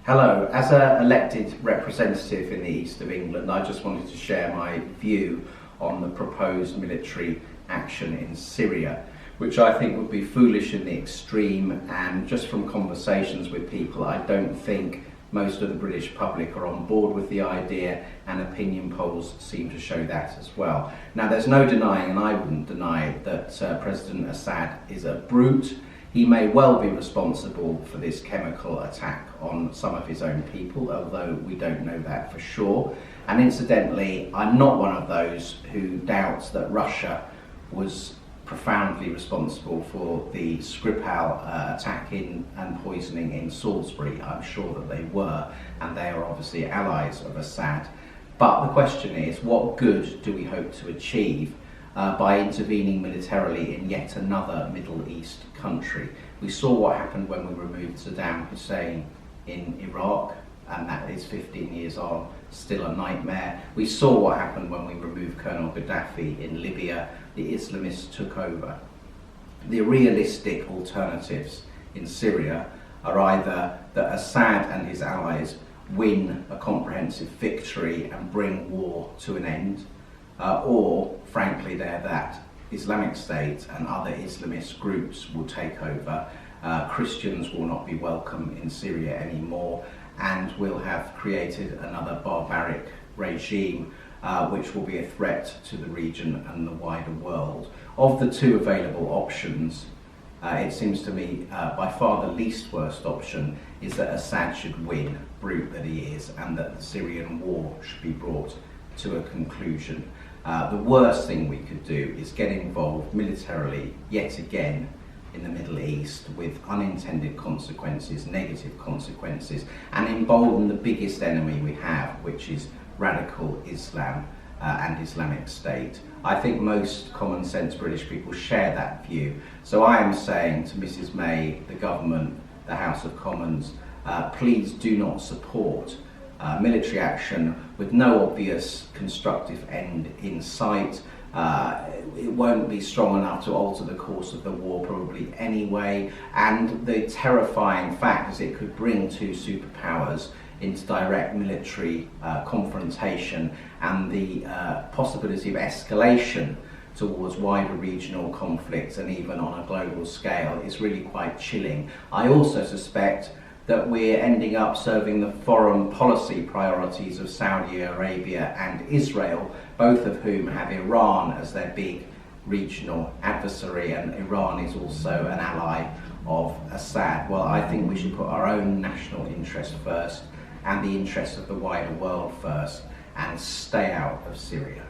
Hello, as an elected representative in the east of England, I just wanted to share my view on the proposed military action in Syria, which I think would be foolish in the extreme, and just from conversations with people, I don't think most of the British public are on board with the idea, and opinion polls seem to show that as well. Now, there's no denying, and I wouldn't deny, that President Assad is a brute. He may well be responsible for this chemical attack on some of his own people, although we don't know that for sure. And incidentally, I'm not one of those who doubts that Russia was profoundly responsible for the Skripal attack and poisoning in Salisbury. I'm sure that they were, and they are obviously allies of Assad. But the question is, what good do we hope to achieve by intervening militarily in yet another Middle East country? We saw what happened when we removed Saddam Hussein in Iraq, and that is 15 years on, still a nightmare. We saw what happened when we removed Colonel Gaddafi in Libya. The Islamists took over. The realistic alternatives in Syria are either that Assad and his allies win a comprehensive victory and bring war to an end, or frankly they're that Islamic State and other Islamist groups will take over, Christians will not be welcome in Syria anymore, and we'll have created another barbaric regime which will be a threat to the region and the wider world. Of the two available options, it seems to me by far the least worst option is that Assad should win, brute that he is, and that the Syrian war should be brought to a conclusion. The worst thing we could do is get involved militarily yet again in the Middle East with unintended consequences, negative consequences, and embolden the biggest enemy we have, which is radical Islam and Islamic State. I think most common sense British people share that view. So I am saying to Mrs May, the government, the House of Commons, please do not support military action with no obvious constructive end in sight. It won't be strong enough to alter the course of the war probably anyway, and the terrifying fact is it could bring two superpowers into direct military confrontation, and the possibility of escalation towards wider regional conflicts and even on a global scale is really quite chilling. I also suspect that we're ending up serving the foreign policy priorities of Saudi Arabia and Israel, both of whom have Iran as their big regional adversary, and Iran is also an ally of Assad. Well, I think we should put our own national interest first and the interests of the wider world first and stay out of Syria.